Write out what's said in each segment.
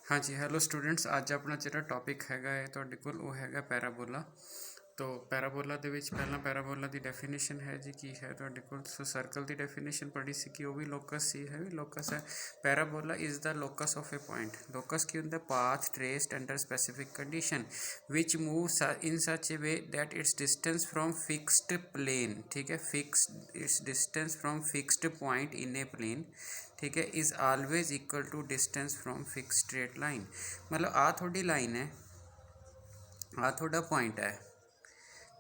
हाँ जी, hello students. ਅੱਜ ਆਪਣਾ ਜਿਹੜਾ ਟੌਪਿਕ ਹੈਗਾ ਹੈ ਤੁਹਾਡੇ ਕੋਲ ਉਹ ਹੈਗਾ ਪੈਰਾਬੋਲਾ। ਤੋ ਪੈਰਾਬੋਲਾ ਦੇ ਵਿੱਚ ਪਹਿਲਾਂ ਪੈਰਾਬੋਲਾ ਦੀ ਡੈਫੀਨੇਸ਼ਨ ਹੈ ਜੀ, ਕੀ ਹੈ ਤੁਹਾਡੇ ਕੋਲ। ਸੋ ਸਰਕਲ ਦੀ ਡੈਫੀਨੇਸ਼ਨ ਪੜ੍ਹੀ ਸੀ ਕਿ ਉਹ ਵੀ ਲੋਕਸ ਸੀ, ਹੈ ਵੀ ਲੋਕਸ ਹੈ। Parabola is the locus of a point. Locus ਕੀ ਹੁੰਦਾ? Path traced under specific condition ਵਿਚ move in such a way that its distance from fixed plane, ठीक है, fixed its distance from fixed point in a plane, ठीक है, is always equal to distance from fix straight line. मतलब आ थोड़ी line है, आ थोड़ा पॉइंट है,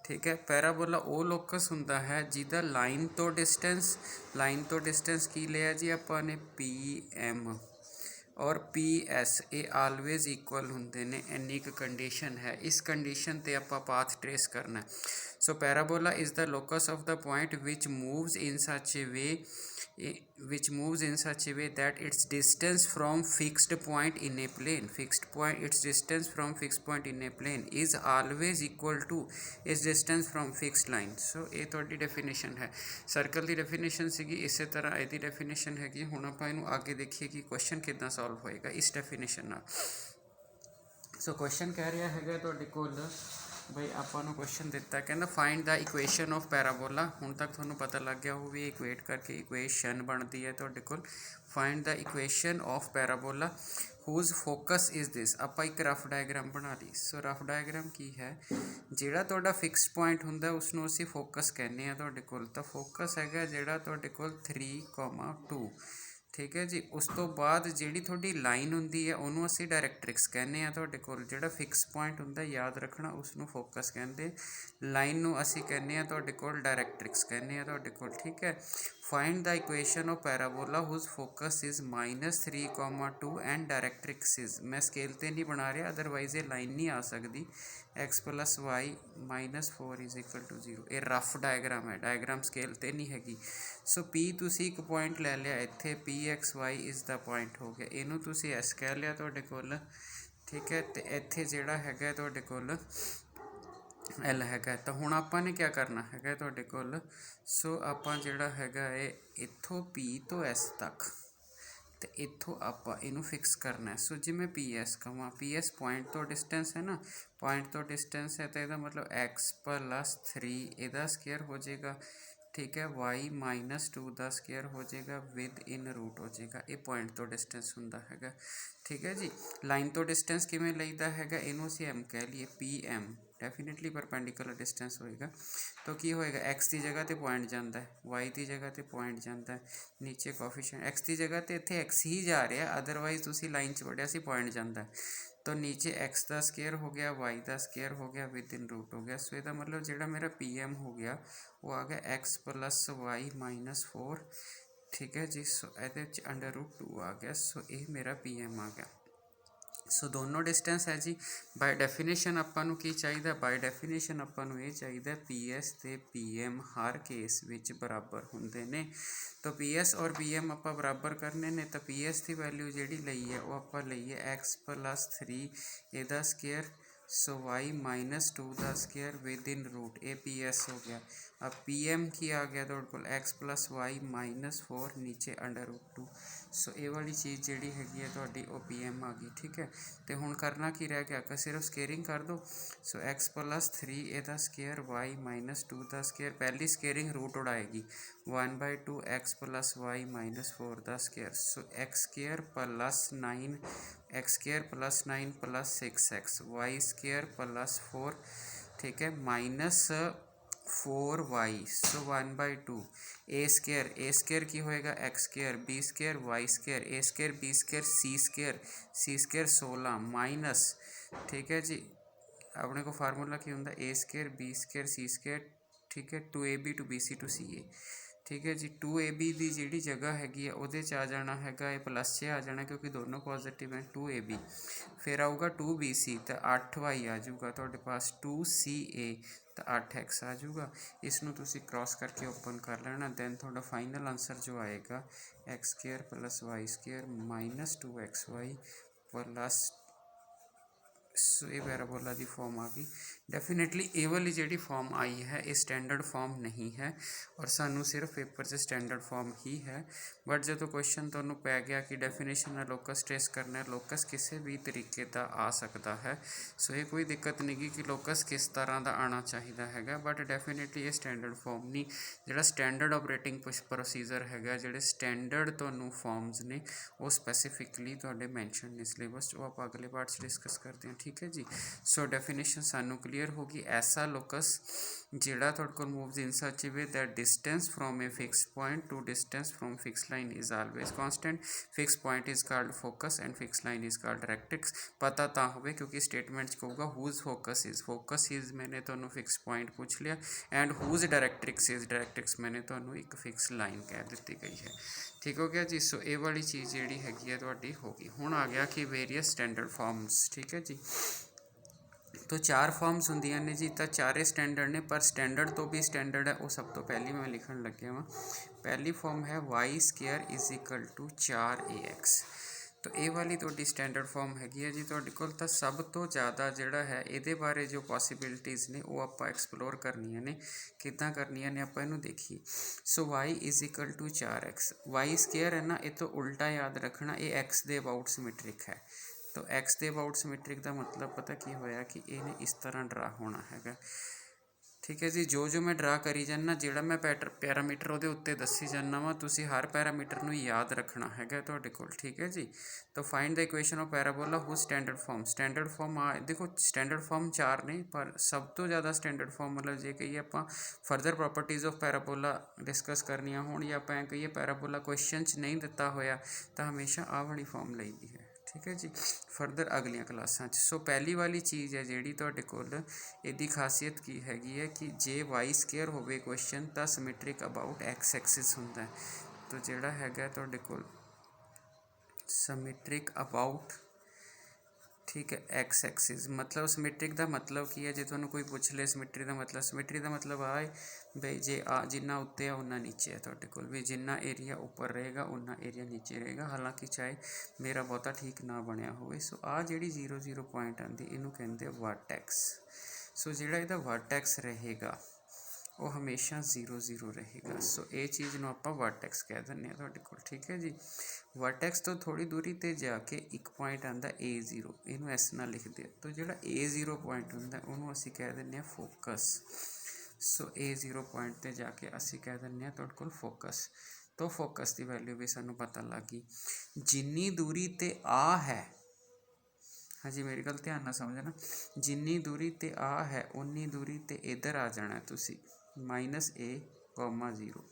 ठीक है। पैराबोला वो लोकस हुंदा है जिहदा लाइन तो डिस्टेंस की लिया जी आपां ने पी एम और पी एस ये आलवेज इक्वल होंगे ने। इन्नी एक कंडीशन है, इस कंडीशन ते आपां पाथ ट्रेस करना है। So parabola is the locus of the point which moves in such a way that its distance from fixed point in a plane its distance from fixed point in a plane is always equal to its distance from fixed line। so ये थोड़ी definition है। Circle की definition सीगी, इस तरह यदि definition हैगी। हुण आपां इहनूं आगे देखिए कि क्वेश्चन किद्दां सॉल्व होएगा इस डेफिनेशन नाल। सो क्वेश्चन कह रहा है तुहाडे कोल बई आपां नूं क्वेश्चन दिता, कहना find the equation of parabola. हुण तक तुहानूं पता लग गया हो भी इक्वेट करके इक्वेशन बनती है तुहाडे कोल। Find the equation of parabola whose focus is this. आपां एक रफ डायग्राम बना ली। सो रफ डायग्राम की है, जिहड़ा तुहाडा फिक्स पॉइंट हुंदा उसनूं असीं फोकस कहने आ तुहाडे कोल। तां फोकस हैगा जिहड़ा तुहाडे कोल 3,2, ठीक है जी। उस तो बाद जिहड़ी थोड़ी लाइन हुंदी है उन्होंने असीं डायरैक्ट्रिक्स कहने आ तुहाडे कोल। जिहड़ा फिक्स पॉइंट हुंदा याद रखना उसनूं फोकस कहते, लाइन नूं असीं कहने आ तुहाडे कोल डायरैक्ट्रिक्स कहने आ तुहाडे कोल, ठीक है। Find the equation of parabola whose focus is -3,2 and directrix is. मैं स्केल ते नहीं बना रहा, अदरवाइज ये लाइन नहीं आ सकती। x + y -4 = 0। ये रफ डायग्राम है, डायग्राम स्केल ते नहीं हैगी। सो P तुसीं एक पॉइंट ले लिया इत्थे, PXY इज़ द पॉइंट हो गया। इनू तुसीं S कह लिया तुहाडे कोल, ठीक है। तो इत्थे जिहड़ा हैगा तुहाडे कोल L हैगा। तो हुण आपां ने क्या करना हैगा तुहाडे कोल। सो आपां जिहड़ा हैगा इत्थों P तो S तक तो इत्थों आपां इनू फिक्स करना है। सो जिवें PS कवां, PS पॉइंट तो डिस्टेंस है ना, पॉइंट तो डिस्टेंस है तो यदा मतलब x + 3 इहदा स्केयर हो जाएगा, ठीक है। y - 2 का स्केयर हो जाएगा विद इन रूट हो जाएगा। ये पॉइंट तो डिस्टेंस हुंदा हैगा, ठीक है जी। लाइन तो डिस्टेंस किवें लईदा हैगा, इनू असीं m कह लीए, PM डेफिनेटली परपेंडिकुलर डिस्टेंस होएगा। तो की होएगा, x की जगह तो पॉइंट जाता है, y की जगह तो पॉइंट जाता है, नीचे कोफिशिएंट x की जगह तो इत्थे x ही जा रहा, अदरवाइज तुसीं लाइन च पढ़िया सी पॉइंट जाता है। तो नीचे x का स्केयर हो गया, y का स्केयर हो गया विद इन रूट हो गया। सो इसका मतलब जिहड़ा मेरा PM हो गया वो आ गया x + y - 4, ठीक है जी। सो ये √2 आ गया। सो ये मेरा PM आ गया। सो दोनों डिस्टेंस है जी। बाय डेफिनेशन आपां नूं की चाहिए, बाय डेफिनेशन आपां नूं ये चाहिए PS ते PM हर केस विच बराबर हुंदे ने। तो PS और PM आपां बराबर करने ने, तो PS की वैल्यू जिहड़ी लई है वो आपां लई है x + 3 इहदा स्केयर, सो y - 2 का स्केयर विद इन रूट, ए PS हो गया। अब PM की आ गया तुहाडे कोल x + y - 4 नीचे √2। सो ये वाली चीज़ जिहड़ी हैगी है तुहाडी वो PM आ गई, ठीक है। तो हुण करना की रह गया कि सिर्फ स्केयरिंग कर दो। सो x + 3 इहदा स्केयर, y - 2 का स्केयर, पहली स्केयरिंग रूट उड़ाएगी, 1/2 x + y - 4 का स्केयर। सो x square + 9 + 6x, y square + 4, ठीक है, -4y। सो 1/2 ए स्केयर की होएगा x square, B square, y square, A square, B square, C square 16 minus, ठीक है जी। अपने को फार्मूला की होंगे A square, B square, C square, ठीक है, 2AB to BC to CA, ठीक है जी। 2AB की जी जगह हैगी वो आ जाना है, ये प्लस 'च आ जाना क्योंकि दोनों पॉजिटिव हैं। 2AB फिर आऊगा 2BC तो 8y आ जाऊगा तुहाडे पास, 2CA तो 8x आ जाऊगा। इसनों तुसी क्रॉस करके ओपन कर लेना, दैन थोड़ा फाइनल आंसर जो आएगा x square + y square - 2xy + सो ये पैराबोला की फॉर्म आ गई। डेफिनेटली ए वाली जी फॉर्म आई है ये स्टैंडर्ड फॉर्म नहीं है और सानू सिर्फ पेपर से स्टैंडर्ड फॉर्म ही है। बट जो क्वेश्चन तो पै गया कि डेफिनेशन में लोकस ट्रेस करना है, लोकस किसी भी तरीके का आ सकता है। सो ये कोई दिक्कत नहीं गी कि लोकस किस तरह का आना चाहिए है, बट डेफिनेटली ये स्टैंडर्ड फॉर्म नहीं। जो स्टैंडर्ड ऑपरेटिंग प्रोसीजर है, जो स्टैंडर्ड तो फॉर्म्स ने वो स्पैसीफिकली तो मैंशन ने सिलेबस, वो आप अगले पार्ट से डिस्कस करते हैं। ठीक है जी। सो डेफिनेशन सानू क्लीयर होगी। ऐसा लोकस जिहड़ा तुहाडे कोल moves in such way that distance from a fix point to distance from fix line is always constant. Fix point is called focus and fix line is called directrix. पता तो होवे क्योंकि statement कहूँगा whose focus is मैंने तो fix point पूछ लिया, and whose directrix मैंने तो एक फिक्स लाइन कह दी गई है। ठीक हो गया जी। सो ये वाली चीज़ जी हैगी तुहाडी होगी। हुण आ गया कि वेरीअस स्टैंडर्ड फॉर्म्स। ठीक है जी। तो 4 फॉर्म्स होंदियां ने जी, तो चारे स्टैंडर्ड ने, पर स्टैंडर्ड तो भी स्टैंडर्ड है वो सब तो पहली मैं लिखन लगे वा। पहली फॉर्म है y² is equal to 4ax। तो ये वाली तो स्टैंडर्ड फॉर्म हैगी है जी तुहाडे कोल। तो सब तो ज़्यादा जिहड़ा है ये बारे जो पॉसीबिलिटीज़ ने वो आप एक्सप्लोर करनिया ने, किदां करनिया ने आप इनू देखिए। So y is equal to 4x, y² है ना, ये तो उल्टा याद रखना, ये x के अबाउट सिमेट्रिक है। तो x के अबाउट सिमेट्रिक का मतलब पता की होया कि इन्हें इस तरह ड्रा होना है। ठीक है जी। जो मैं ड्रा करी जाना, जोड़ा मैं पैरामीटर वो उत्ते दसी जाना वा, तुसी हर पैरामीटर नूं याद रखना है तुहाडे कोल। ठीक है जी। तो find the equation of parabola who standard form आ देखो स्टैंडर्ड फॉर्म 4 ने, पर सब तो ज़्यादा स्टैंडर्ड फॉर्म मतलब जे कहिए आप further properties of parabola discuss करनिया हो, या आप कहिए पैराबोला क्वेश्चन च नहीं दिता होया तो हमेशा आ वाली फॉर्म लई दी है। ठीक है जी। फरदर अगलियां क्लासां च। सो पहली वाली चीज़ है जी तुहाडे कोल, इहदी खासियत की हैगी है कि जे y² होवे क्वेश्चन तो सिमेट्रिक अबाउट x एक्सिस हुंदा है। तो जिहड़ा हैगा तुहाडे कोल सिमेट्रिक अबाउट, ठीक है, x एक्सिस मतलब सिमेट्रिक का मतलब की है। जो तुहानूं कोई पूछ ले सिमेट्री का मतलब आ है बई जे जिन्ना उत्ते है उन्ना नीचे है तुहाडे कोल, भी जिन्ना एरिया उपर रहेगा उन्ना एरिया नीचे रहेगा। हालांकि चाहे मेरा बहुता ठीक ना बनया होवे। सो आ जिहड़ी 0 पॉइंट आंदी इनू कहंदे वर्टेक्स। सो जिहड़ा इहदा वर्टेक्स रहेगा वो हमेशा 0 रहेगा। सो ये चीज़ नूं आपां वर्टेक्स कह दिंदे हां तुहाडे कोल। ठीक है जी। वर्टेक्स तो थोड़ी दूरी ते जाके एक पॉइंट आंदा A0, इनू S नाल लिखते हैं। तो जिहड़ा A0 पॉइंट हुंदा उहनूं असीं कह दिंदे हां फोकस। सो A0 पॉइंट ते जाके असीं कह दिंदे हां तुहाडे कोल फोकस। तो फोकस की वैल्यू भी सानूं पता लग गई। जिन्नी दूरी ते आ है, हाँ जी मेरी गल ध्यान नाल समझना, जिन्नी दूरी ते आ है उन्नी दूरी ते इधर आ जाना तुसी -a,0।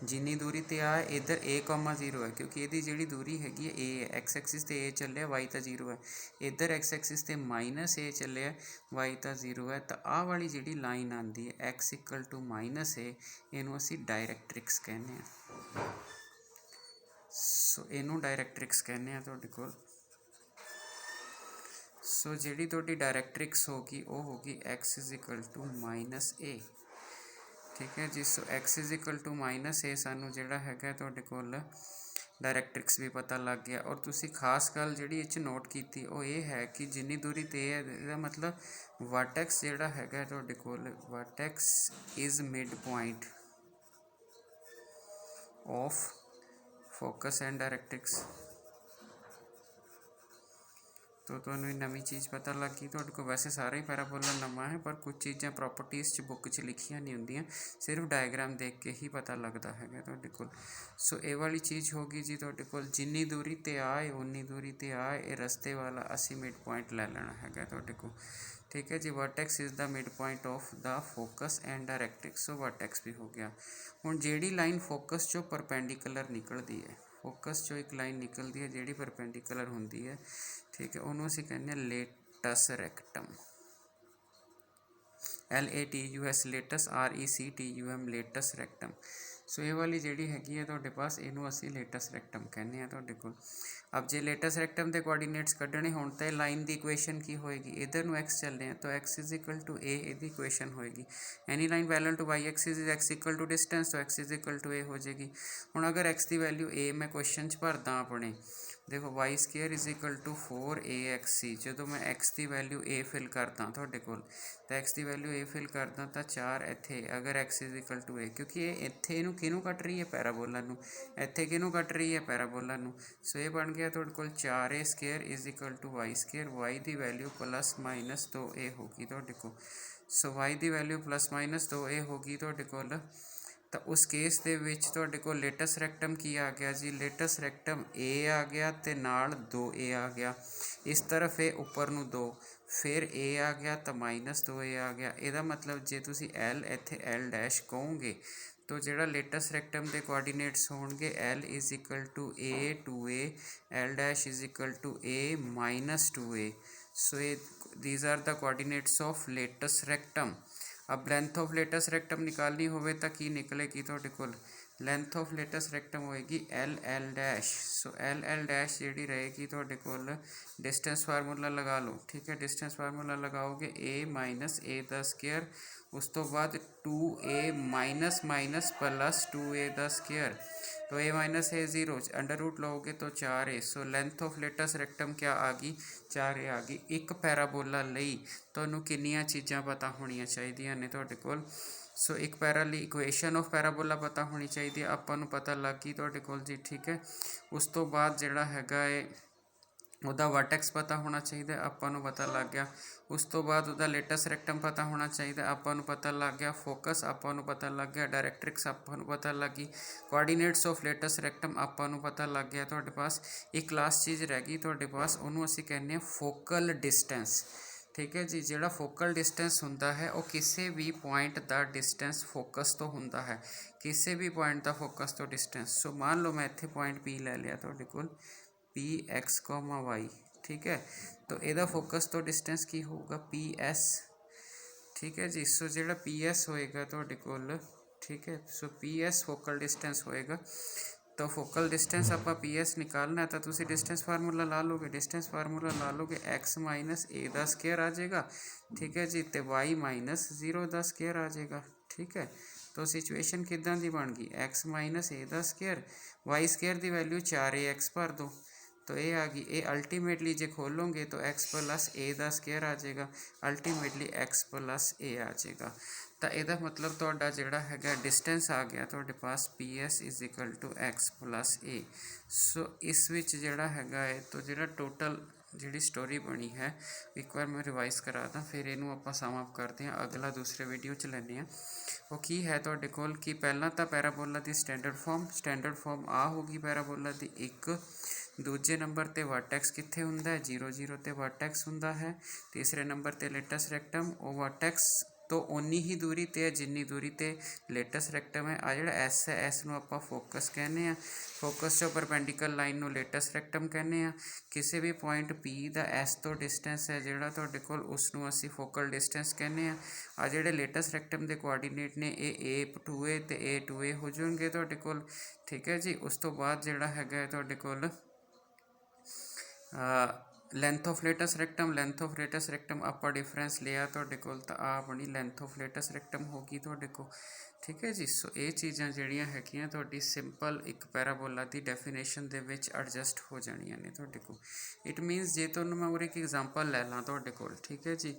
जिन्नी दूरी ते आ इधर a,0 है, क्योंकि ये जी दूरी हैगी ए है। एक्स एक्सिस ते ए चलिया, वाई तो 0 है। इधर एक्स एक्सिस ते -a चलिया, वाई तो 0 है। तो आ वाली जी लाइन आती है x = -a, इनू असी डायरैक्ट्रिक्स कहने। सो इनू डायरैक्ट्रिक्स कहने तुहाडे कोल। सो जी थोड़ी डायरैक्ट्रिक्स होगी वो होगी x = -a। ठीक है जी। सो x = -a सानू जिहड़ा हैगा तुहाडे कोल डायरैक्ट्रिक्स भी पता लग गया। और तुसी खास गल जिहड़ी इह नोट की वो ये है कि जिन्नी दूरी ते है इहदा मतलब वर्टेक्स जिहड़ा हैगा तुहाडे कोल, vertex is mid point of focus and directrix. तो तुहानूं नवीं चीज़ पता लग गई तुहाडे कोल। वैसे सारा ही पैराबोला नवां है, पर कुछ चीज़ां प्रॉपर्टीज़ च बुक च लिखियां नहीं होंदियां, सिर्फ डायग्राम देख के ही पता लगता है तुहाडे कोल। सो ये वाली चीज़ होगी जी तुहाडे कोल, जिन्नी दूरी ते आए उन्नी दूरी ते आए, ये रस्ते वाला असी मिड पॉइंट ले लेना है तुहाडे कोल। ठीक है जी। Vertex is the mid point of the focus and directrix. So vertex भी हो गया। हुण जिहड़ी लाइन फोकस चों परपेंडिकुलर निकलती है, फोकस चो एक लाइन निकलती है जिहड़ी परपेंडिकुलर होंदी है, ठीक है, उन्होंने असीं कहने latus rectum, LATUS latus, RECTUM latus rectum. So ये वाली जिहड़ी हैगी है तुहाडे पास, इनू असीं लेटस रैक्टम कहने हैं तुहाडे कोल। अब जे लेटस रैक्टम के कोआर्डीनेट्स कढ़ने होण तो लाइन की इक्वेशन की होएगी, इधर नूं x चलने हैं तो x = a इहदी इक्वेशन होएगी। Any line parallel to y axis is x = distance, तो x = a हो जाएगी। हुण अगर x की वैल्यू a मैं क्वेश्चन च भरदा अपने देखो Y square is equal to 4AXC जो मैं एक्स की वैल्यू ए फिल करदा तुहाडे कोल तो एक्स की वैल्यू ए फिल करदा तो 4 इत्थे अगर एक्स इज इक्वल टू ए क्योंकि ये इत्थे इनू किनू कट रही है पैराबोला नू इत्थे किनू कट रही है पैराबोला नू सो ये बन गया तुहाडे कोल 4A square is equal to Y square Y की वैल्यू प्लस माइनस 2A होगी तुहाडे कोल सो वाई की वैल्यू प्लस माइनस 2A होगी तुहाडे कोल तो उस केस दे विच तुहाडे कोल लेटस रैक्टम की आ गया जी लेटस रैक्टम ए आ गया तो नाल 2A आ गया इस तरफ ए उपर नू 2 फिर ए आ गया तो माइनस 2A आ गया ਇਹਦਾ मतलब जे तुसी L इत्थे L डैश कहोगे तो जिहड़ा लेटस रैक्टम के कोआर्डीनेट्स होणगे L is equal to A 2A L dash is equal to A minus 2A so ये these are the coordinates of latus rectum अब लेंथ ऑफ लेटस रैक्टम निकालनी होवे तो की निकलेगी तुहाडे कोल लेंथ ऑफ लेटस रैक्टम होएगी L dash so L dash जी रहेगी तुहाडे कोल डिस्टेंस फार्मूला लगा लो ठीक है डिस्टेंस फार्मूला लगाओगे A माइनस A दा स्केयर उस तो बाद 2A minus minus plus 2A दा स्केयर तो A minus A 0 under root लोगे तो 4A so length of latus rectum क्या आ गई 4A आ गई एक पैराबोला लई तुहानूं किन्नियां चीज़ां पता होणियां चाहीदियां ने तुहाडे कोल सो एक पैरा ली इक्वेशन ऑफ पैराबोला पता होनी चाहिए आपां नूं पता लग गई तुहाडे कोल जी ठीक है उस तो बाद जिहड़ा हैगा है ਉਹਦਾ वर्टेक्स पता होना चाहिए आपां नूं पता लग गया उस तो बाद ਉਹਦਾ लेटस रैक्टम पता होना चाहिए आपां नूं पता लग गया फोकस आपां नूं पता लग गया डायरैक्ट्रिक्स आपां नूं पता लग गई कोआर्डीनेट्स ऑफ लेटस रैक्टम आपां नूं पता लग गया तुहाडे पास एक लास्ट चीज़ रह गई तुहाडे पास ਉਹਨੂੰ ਅਸੀਂ कहने हैं फोकल डिस्टेंस ठीक है जी जिहड़ा फोकल डिस्टेंस हुंदा है वो किसी भी पॉइंट का डिस्टेंस फोकस तो हुंदा है किसी भी पॉइंट का फोकस तो डिस्टेंस सो मान लो मैं इत्थे पॉइंट P ले लिया तुहाडे कोल PX, Y ठीक है तो ਇਹਦਾ फोकस तो डिस्टेंस की होगा PS ठीक है जी सो जो PS होएगा तुहाडे कोल ठीक है सो PS फोकल डिस्टेंस होएगा तो फोकल डिस्टेंस आप PS निकालना है तो तुसी डिस्टेंस फार्मूला ला लोगे डिस्टेंस फार्मूला ला लोगे X माइनस A दा स्केयर आ जाएगा ठीक है जी तो Y माइनस 0 दा स्केयर आ जाएगा ठीक है तो सिचुएशन किदां दी बन गई X माइनस A दा स्केयर Y स्केयर की वैल्यू 4AX भर दो तो ये आ गई ये अल्टीमेटली जो खोलोगे तो X प्लस A दा स्केयर आ जाएगा अल्टीमेटली X प्लस A आ जाएगा तो यदा मतलब तुहाडा जिहड़ा हैगा डिस्टेंस आ गया तुहाडे पास PS is equal to X plus A so इस विच जिहड़ा हैगा है तो जिहड़ा टोटल जिहड़ी स्टोरी बनी है एक बार मैं रिवाइज करा दा फिर इनू आपां सम अप करते हैं अगला दूसरे वीडियो च लैने हैं वो की है तुहाडे कोल कि पहला तो पैराबोला की स्टैंडर्ड फॉर्म आ होगी पैराबोला की एक दूजे नंबर ते वर्टेक्स कित्थे हुंदा है 0 0 ते वर्टेक्स हुंदा है तीसरे नंबर ते लेटस रैक्टम वो वर्टेक्स तो उन्नी ही दूरी ते जिन्नी दूरी ते लेटस रैक्टम है आ जिहड़ा एस है एस नूं आपां फोकस कहने आ फोकस चों परपेंडिकल लाइन नूं लेटस रैक्टम कहने आ किसी भी पॉइंट P दा एस तो डिस्टेंस है जिहड़ा तुहाडे कोल उस नूं असीं फोकल डिस्टेंस कहने आ जिहड़े लेटस रैक्टम दे कोआर्डीनेट ने A 2A ते A 2A हो जाणगे तुहाडे कोल ठीक है जी उस तो बाद जिहड़ा हैगा तुहाडे कोल लेंथ ऑफ लेटस रैक्टम आप डिफरेंस लिया तुहाडे कोल तो आ अपनी लेंथ ऑफ लेटस रैक्टम होगी तुहाडे कोल ठीक है जी सो ये चीज़ां जिहड़ियां हैगियां तुहाडी सिंपल एक पैराबोला की डेफिनेशन दे विच एडजस्ट हो जाणियां ने तुहाडे कोल इट मीनस जे तुहानूं मैं उरे एक एग्जांपल लै लां तुहाडे कोल ठीक है जी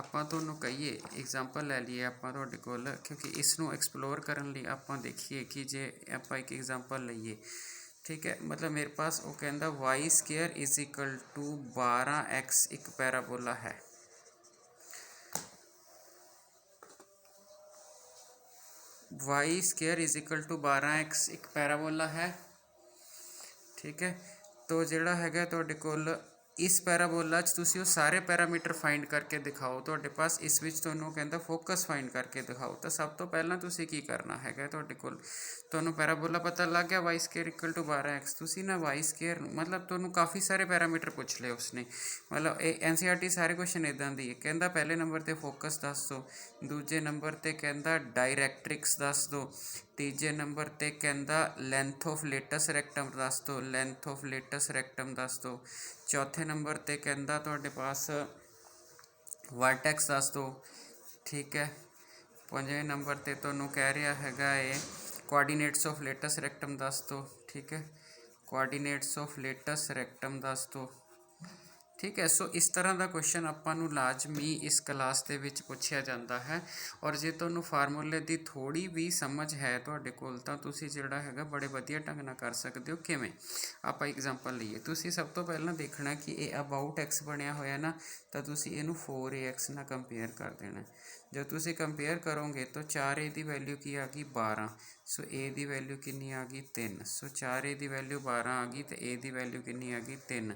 आपां तुहानूं कहिए एग्जांपल लै लईए आपां तुहाडे कोल क्योंकि इसनूं एक्सप्लोर करन लई आपां देखिए कि जे आपां एक एग्जांपल लईए ठीक है मतलब मेरे पास वो कहता Y square is equal to 12x एक पैराबोला है Y square is equal to 12x एक पैराबोला है ठीक है तो जिहड़ा हैगा तुहाडे कोल इस पैराबोला तुसीं वो सारे पैरामीटर फाइंड करके दिखाओ तुहाडे पास इस विच तुहानूं कहंदा फोकस फाइंड करके दिखाओ तो सब तो पहला तुसीं की करना हैगा तुहाडे कोल तुहानूं पैराबोला पता लग गया Y square equal to 12x तुसीं ना वाई स्केयर मतलब तुहानूं काफ़ी सारे पैरामीटर पूछ ले उसने मतलब NCERT सारे क्वेश्चन इदां दी है कहंदा पहले नंबर ते फोकस दस दो दूजे नंबर ते कहंदा डायरैक्ट्रिक्स दस दो तीजे नंबर ते कहंदा लेंथ ऑफ लेटस रैक्टम दस दो लेंथ ऑफ लेटस रैक्टम दस दो चौथे नंबर ते कहंदा तुहाडे पास वर्टेक्स दस दो ठीक है पंजवें नंबर ते तुहानूं कह रहा हैगा ये कोआर्डीनेट्स ऑफ लेटस रैक्टम दस दो ठीक है ਕੋਆਰਡੀਨੇਟਸ ਆਫ ਲੇਟਸ ਰੈਕਟਮ ਦੱਸ ਦਿਓ। ठीक है, सो इस तरह का क्वेश्चन आपां नूं लाजमी इस क्लास दे विच पुछया जाता है। और जे तुहानूं फार्मूले की थोड़ी भी समझ है तुहाडे कोल तां तुसीं जिहड़ा हैगा बड़े वधिया ढंग नाल कर सकते हो। किवें आपां एग्जाम्पल लईए, तुसीं सब तो पहलां देखना कि ये अबाउट एक्स बनिया होया ना, तो तुसीं इहनूं 4ax नाल कंपेयर कर देना। जो तुसीं कंपेयर करोगे तो 4a की वैल्यू की आ गई 12, सो a की वैल्यू कितनी आ गई 3। सो 4a की वैल्यू 12 आ गई तो a की वैल्यू कितनी आ गई 3।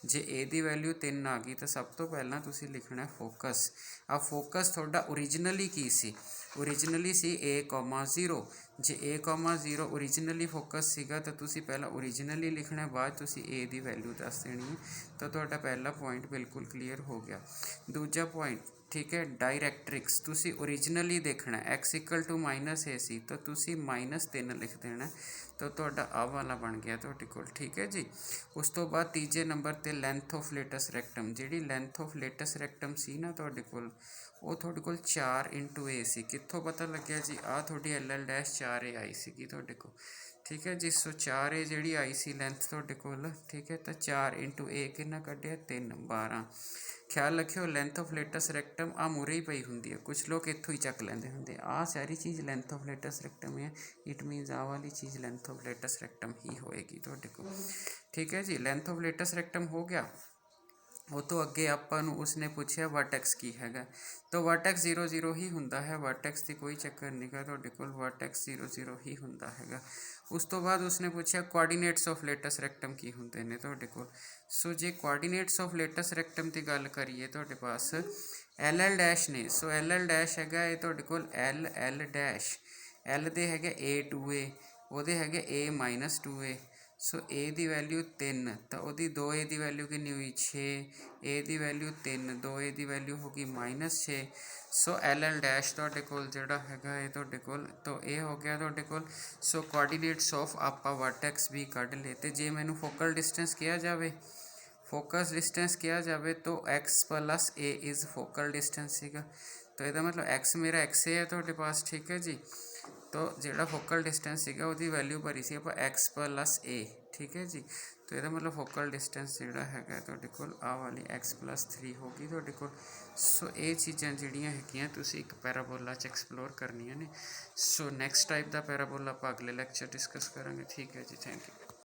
जे a की वैल्यू 3 आ गई तो सब तो पहला तुसीं लिखना फोकस। आ फोकस तुहाडा ओरिजिनली की सी, ओरिजिनली सी a,0। जे a,0 ओरिजिनली फोकस सीगा तो तुसीं पहला ओरिजिनली लिखना, बाद तुसीं a की वैल्यू दस देनी है। तो तुहाडा पहला पॉइंट बिल्कुल क्लीयर हो गया। दूजा पॉइंट, ठीक है, डायरैक्ट्रिक्स तुसी ओरिजिनली देखना, x = -a सी तो तुसी -3 लिख देना। तो तुहाडा आ वाला बन गया तुहाडे कोल। ठीक है जी। उस तो बाद तीजे नंबर ते लेंथ ऑफ लेटस रैक्टम, जिहड़ी लेंथ ऑफ लेटस रैक्टम सी ना तुहाडे कोल, वो तुहाडे कोल 4 × a सी। कित्थों पता लग्या जी, आ तुहाडी LL' 4a आई सीगी तुहाडे कोल। ठीक है जी। सो 4a जिहड़ी आई सी लेंथ तुहाडे कोल, ठीक है, तो 4 × a कितना कढ़िया 3, 12। ख्याल रखियो लेंथ ऑफ लेटस रैक्टम आ मूरे ही पई हुंदी है, कुछ लोग इत्थों ही चक लेंदे हुंदे। आ सारी चीज़ लेंथ ऑफ लेटस रैक्टम है, इट मीनस आ वाली चीज़ लेंथ ऑफ लेटस रैक्टम ही होएगी तुहाडे कोल। ठीक है जी। लेंथ ऑफ लेटस रैक्टम हो गया। वो तो अगे आपां नूं उसने पूछया वर्टेक्स की हैगा, तो वर्टेक्स 0 0 ही हुंदा है, वर्टेक्स की कोई चक्कर नहीं गा तुहाडे कोल, वर्टेक्स 0 0 ही हुंदा हैगा। उस तो बाद उसने पूछया कोआर्डीनेट्स ऑफ लेटस रैक्टम की हुंदे ने तुहाडे कोल। सो जे कोआर्डीनेट्स ऑफ लेटस रैक्टम की गल करिए तुहाडे पास LL' ने, सो LL' हैगा ये तुहाडे कोल LL', L दे हैगे a 2a, ओहदे हैगे a - 2a। सो a की वैल्यू 3, तो वही 2a की वैल्यू कितनी हुई 6, a की वैल्यू 3, 2a की वैल्यू होगी -6। सो LL' तुहाडे कोल जिहड़ा हैगा ये तुहाडे कोल, तो ये हो गया तुहाडे कोल। सो कोआर्डीनेट्स ऑफ आपां वर्टेक्स भी कढ ले। ते जे मैनू फोकल डिस्टेंस किया जाए, फोकस डिस्टेंस किया जाए तो x + a is focal distance सीगा। तो यदा मतलब x मेरा xa है तुहाडे पास। ठीक है जी। तो जिहड़ा फोकल डिस्टेंस सीगा उहदी वैल्यू भरी सी आपां x + a। ठीक है जी। तो यदा मतलब फोकल डिस्टेंस जिहड़ा हैगा तुहाडे कोल आ वाली x + 3 होगी तुहाडे कोल। सो ये चीज़ां जिहड़ियां हैगियां तुसीं एक पैराबोला च एक्सप्लोर करनियां ने। सो नैक्सट टाइप दा पैराबोला आपां अगले लैक्चर डिस्कस करांगे। ठीक है जी, थैंक यू।